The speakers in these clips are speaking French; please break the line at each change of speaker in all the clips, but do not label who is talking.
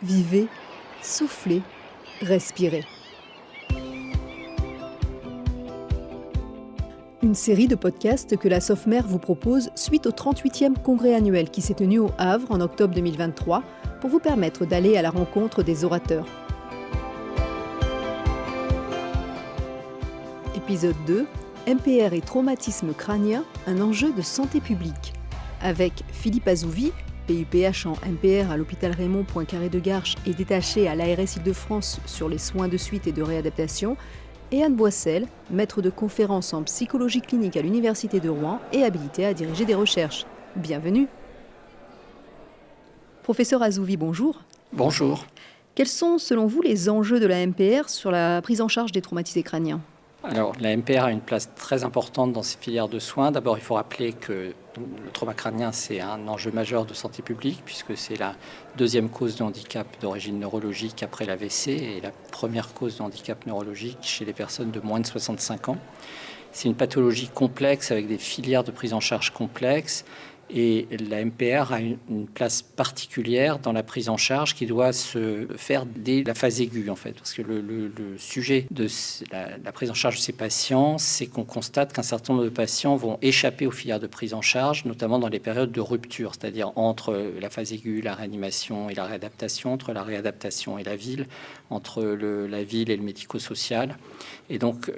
Vivez, soufflez, respirez. Une série de podcasts que la Sofmer vous propose suite au 38e congrès annuel qui s'est tenu au Havre en octobre 2023 pour vous permettre d'aller à la rencontre des orateurs. Épisode 2, MPR et traumatisme crânien, un enjeu de santé publique. Avec Philippe Azouvi, PUPH en MPR à l'hôpital Raymond Poincaré-de-Garches et détaché à l'ARS Île-de-France sur les soins de suite et de réadaptation, et Anne Boissel, maître de conférences en psychologie clinique à l'Université de Rouen et habilitée à diriger des recherches. Bienvenue. Professeur Azouvi, bonjour.
Bonjour.
Quels sont, selon vous, les enjeux de la MPR sur la prise en charge des traumatisés crâniens ?
Alors, la MPR a une place très importante dans ces filières de soins. D'abord, il faut rappeler que le trauma crânien, c'est un enjeu majeur de santé publique, puisque c'est la deuxième cause de handicap d'origine neurologique après l'AVC et la première cause de handicap neurologique chez les personnes de moins de 65 ans. C'est une pathologie complexe avec des filières de prise en charge complexes. Et la MPR a une place particulière dans la prise en charge qui doit se faire dès la phase aiguë, en fait. Parce que le sujet de la prise en charge de ces patients, c'est qu'on constate qu'un certain nombre de patients vont échapper aux filières de prise en charge, notamment dans les périodes de rupture, c'est-à-dire entre la phase aiguë, la réanimation et la réadaptation, entre la réadaptation et la ville, entre la ville et le médico-social. Et donc,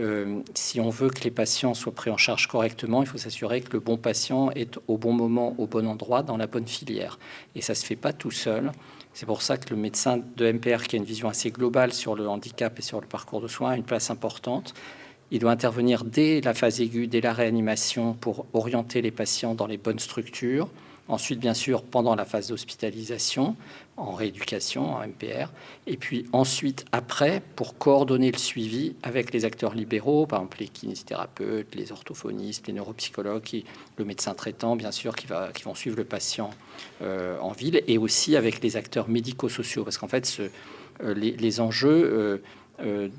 si on veut que les patients soient pris en charge correctement, il faut s'assurer que le bon patient est au bon moment, au bon endroit, dans la bonne filière. Et ça ne se fait pas tout seul. C'est pour ça que le médecin de MPR, qui a une vision assez globale sur le handicap et sur le parcours de soins, a une place importante. Il doit intervenir dès la phase aiguë, dès la réanimation, pour orienter les patients dans les bonnes structures. Ensuite, bien sûr, pendant la phase d'hospitalisation, en rééducation, en MPR. Et puis ensuite, après, pour coordonner le suivi avec les acteurs libéraux, par exemple les kinésithérapeutes, les orthophonistes, les neuropsychologues, le médecin traitant, bien sûr, qui vont suivre le patient en ville, et aussi avec les acteurs médico-sociaux. Parce qu'en fait, les enjeux...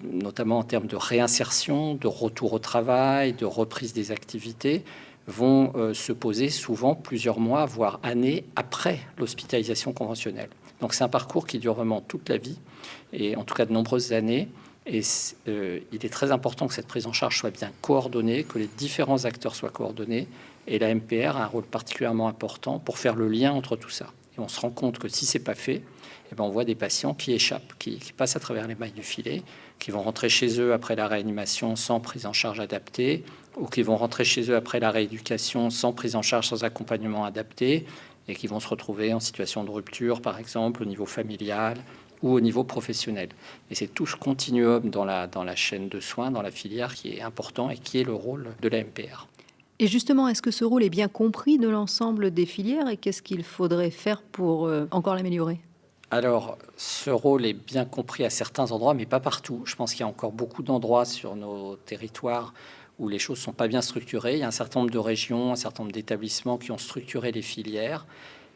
notamment en termes de réinsertion, de retour au travail, de reprise des activités, vont se poser souvent plusieurs mois, voire années après l'hospitalisation conventionnelle. Donc c'est un parcours qui dure vraiment toute la vie, et en tout cas de nombreuses années. Et il est très important que cette prise en charge soit bien coordonnée, que les différents acteurs soient coordonnés, et la MPR a un rôle particulièrement important pour faire le lien entre tout ça. Et on se rend compte que si c'est pas fait, eh ben on voit des patients qui échappent, qui passent à travers les mailles du filet, qui vont rentrer chez eux après la réanimation sans prise en charge adaptée, ou qui vont rentrer chez eux après la rééducation sans prise en charge, sans accompagnement adapté, et qui vont se retrouver en situation de rupture, par exemple, au niveau familial ou au niveau professionnel. Et c'est tout ce continuum dans la chaîne de soins, dans la filière, qui est important et qui est le rôle de la MPR.
Et justement, est-ce que ce rôle est bien compris de l'ensemble des filières et qu'est-ce qu'il faudrait faire pour encore l'améliorer ?
Alors, ce rôle est bien compris à certains endroits, mais pas partout. Je pense qu'il y a encore beaucoup d'endroits sur nos territoires où les choses ne sont pas bien structurées. Il y a un certain nombre de régions, un certain nombre d'établissements qui ont structuré les filières,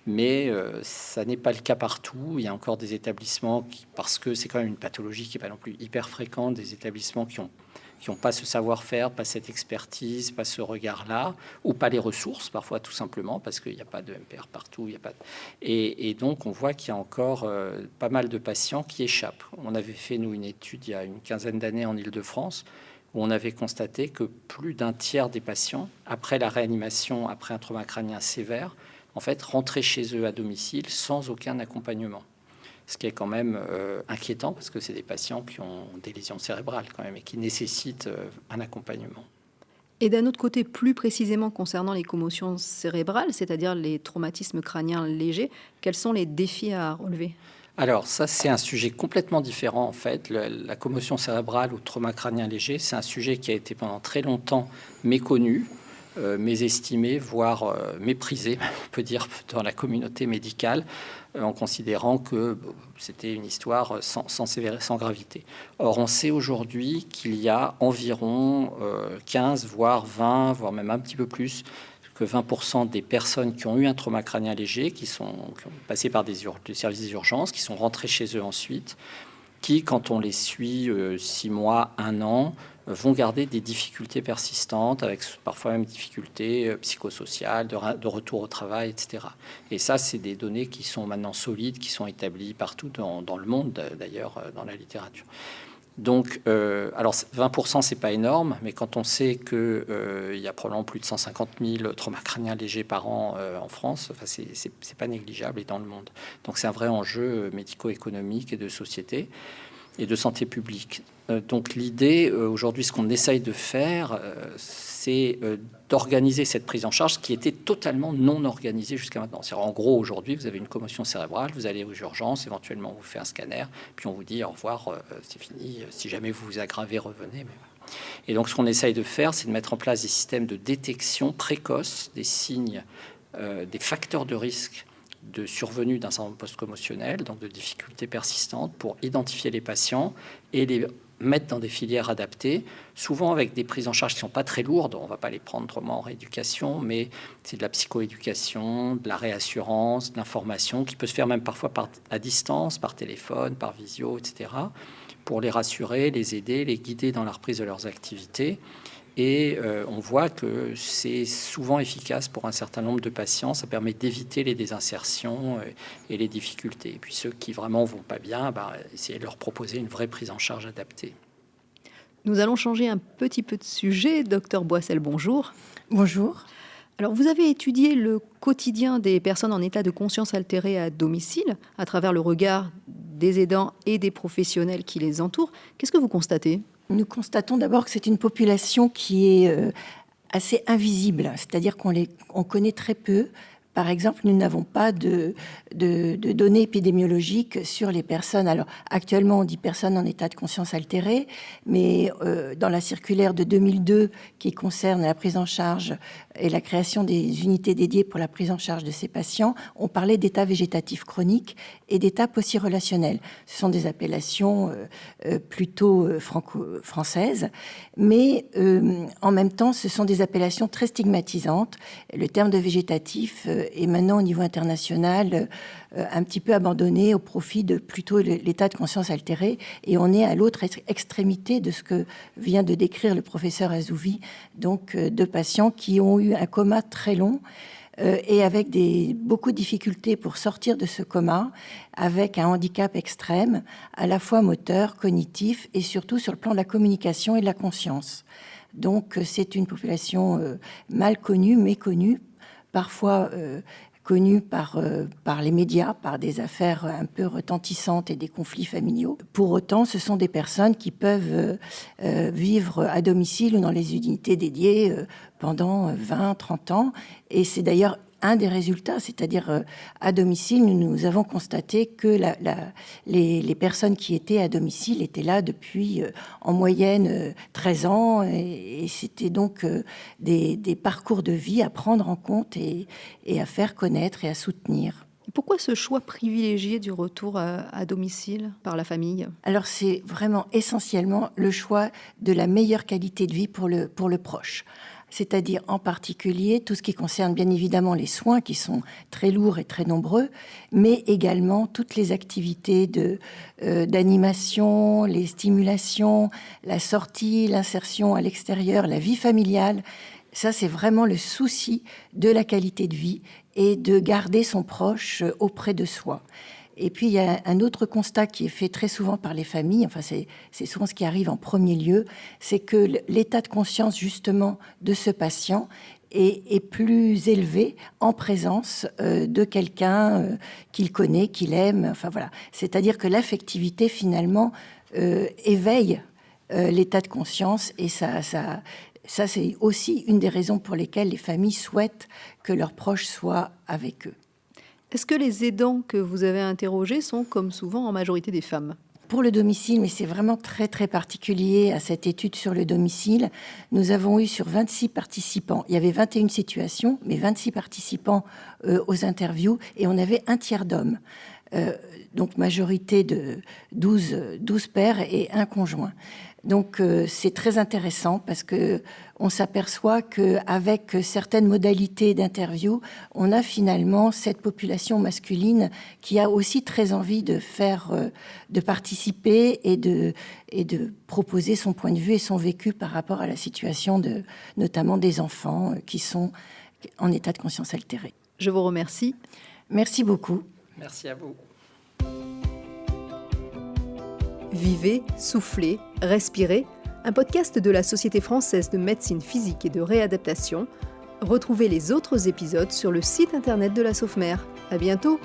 mais ça n'est pas le cas partout. Il y a encore des établissements, parce que c'est quand même une pathologie qui n'est pas non plus hyper fréquente, des établissements qui n'ont pas ce savoir-faire, pas cette expertise, pas ce regard-là, ou pas les ressources, parfois tout simplement, parce qu'il n'y a pas de MPR partout. Il y a pas et donc, on voit qu'il y a encore pas mal de patients qui échappent. On avait fait, nous, une étude il y a une quinzaine d'années en Île-de-France, où on avait constaté que plus d'un tiers des patients, après la réanimation, après un trauma crânien sévère, en fait, rentraient chez eux à domicile sans aucun accompagnement. Ce qui est quand même inquiétant, parce que c'est des patients qui ont des lésions cérébrales quand même et qui nécessitent un accompagnement.
Et d'un autre côté, plus précisément concernant les commotions cérébrales, c'est-à-dire les traumatismes crâniens légers, quels sont les défis à relever ?
Alors ça, c'est un sujet complètement différent en fait. La commotion cérébrale ou trauma crânien léger, c'est un sujet qui a été pendant très longtemps méconnu, mésestimé, voire méprisé, on peut dire, dans la communauté médicale, en considérant que c'était une histoire sans gravité. Or, on sait aujourd'hui qu'il y a environ 15, voire 20, voire même un petit peu plus, que 20% des personnes qui ont eu un trauma crânien léger, qui ont passé par des services d'urgence, qui sont rentrées chez eux ensuite, qui, quand on les suit 6 mois, 1 an, vont garder des difficultés persistantes, avec parfois même des difficultés psychosociales, de retour au travail, etc. Et ça, c'est des données qui sont maintenant solides, qui sont établies partout dans le monde, d'ailleurs, dans la littérature. Donc, alors 20%, c'est pas énorme, mais quand on sait qu'il y a probablement plus de 150 000 traumas crâniens légers par an en France, enfin, c'est pas négligeable et dans le monde. Donc, c'est un vrai enjeu médico-économique et de société et de santé publique. Donc l'idée, aujourd'hui, ce qu'on essaye de faire, c'est d'organiser cette prise en charge qui était totalement non organisée jusqu'à maintenant. C'est-à-dire, en gros, aujourd'hui, vous avez une commotion cérébrale, vous allez aux urgences, éventuellement on vous fait un scanner, puis on vous dit au revoir, c'est fini, si jamais vous vous aggravez, revenez. Mais... Et donc ce qu'on essaye de faire, c'est de mettre en place des systèmes de détection précoce des signes, des facteurs de risque de survenue d'un syndrome post-commotionnel, donc de difficultés persistantes, pour identifier les patients et les mettre dans des filières adaptées, souvent avec des prises en charge qui ne sont pas très lourdes. On ne va pas les prendre trop en rééducation, mais c'est de la psychoéducation, de la réassurance, de l'information, qui peut se faire même parfois à distance, par téléphone, par visio, etc., pour les rassurer, les aider, les guider dans la reprise de leurs activités. Et on voit que c'est souvent efficace pour un certain nombre de patients. Ça permet d'éviter les désinsertions et les difficultés. Et puis ceux qui vraiment vont pas bien, essayer de leur proposer une vraie prise en charge adaptée.
Nous allons changer un petit peu de sujet. Docteur Boissel, bonjour.
Bonjour.
Alors, vous avez étudié le quotidien des personnes en état de conscience altérée à domicile à travers le regard des aidants et des professionnels qui les entourent. Qu'est-ce que vous constatez ?
Nous constatons d'abord que c'est une population qui est assez invisible, c'est-à-dire qu'on connaît très peu. Par exemple, nous n'avons pas de données épidémiologiques sur les personnes. Alors, actuellement, on dit personnes en état de conscience altérée, mais dans la circulaire de 2002 qui concerne la prise en charge et la création des unités dédiées pour la prise en charge de ces patients, on parlait d'état végétatif chronique et d'état post-relationnel. Ce sont des appellations plutôt franco-françaises, mais en même temps, ce sont des appellations très stigmatisantes. Le terme de végétatif est maintenant au niveau international un petit peu abandonné au profit de plutôt l'état de conscience altéré, et on est à l'autre extrémité de ce que vient de décrire le professeur Azouvi, donc de patients qui ont eu un coma très long et avec beaucoup de difficultés pour sortir de ce coma, avec un handicap extrême, à la fois moteur, cognitif et surtout sur le plan de la communication et de la conscience. Donc c'est une population mal connue, méconnue, parfois connue par les médias, par des affaires un peu retentissantes et des conflits familiaux. Pour autant, ce sont des personnes qui peuvent vivre à domicile ou dans les unités dédiées pendant 20, 30 ans. Et c'est d'ailleurs un des résultats, c'est-à-dire à domicile, nous avons constaté que les personnes qui étaient à domicile étaient là depuis en moyenne 13 ans, et c'était donc des parcours de vie à prendre en compte et à faire connaître et à soutenir.
Pourquoi ce choix privilégié du retour à domicile par la famille ?
Alors c'est vraiment essentiellement le choix de la meilleure qualité de vie pour le proche. C'est-à-dire en particulier tout ce qui concerne bien évidemment les soins qui sont très lourds et très nombreux, mais également toutes les activités d'animation, les stimulations, la sortie, l'insertion à l'extérieur, la vie familiale. Ça, c'est vraiment le souci de la qualité de vie et de garder son proche auprès de soi. Et puis, il y a un autre constat qui est fait très souvent par les familles, enfin c'est souvent ce qui arrive en premier lieu, c'est que l'état de conscience justement de ce patient est plus élevé en présence de quelqu'un qu'il connaît, qu'il aime, enfin voilà. C'est-à-dire que l'affectivité finalement éveille l'état de conscience, et ça c'est aussi une des raisons pour lesquelles les familles souhaitent que leurs proches soient avec eux.
Est-ce que les aidants que vous avez interrogés sont, comme souvent, en majorité des femmes ?
Pour le domicile, mais c'est vraiment très très particulier à cette étude sur le domicile, nous avons eu sur 26 participants, il y avait 21 situations, mais 26 participants aux interviews, et on avait un tiers d'hommes. donc majorité de 12 pères et un conjoint. Donc c'est très intéressant parce que on s'aperçoit qu'avec certaines modalités d'interview, on a finalement cette population masculine qui a aussi très envie de participer et de proposer son point de vue et son vécu par rapport à la situation notamment des enfants qui sont en état de conscience altérée.
Je vous remercie.
Merci beaucoup.
Merci à vous.
Vivez, soufflez, respirez, un podcast de la Société française de médecine physique et de réadaptation. Retrouvez les autres épisodes sur le site internet de la Sofmer. À bientôt!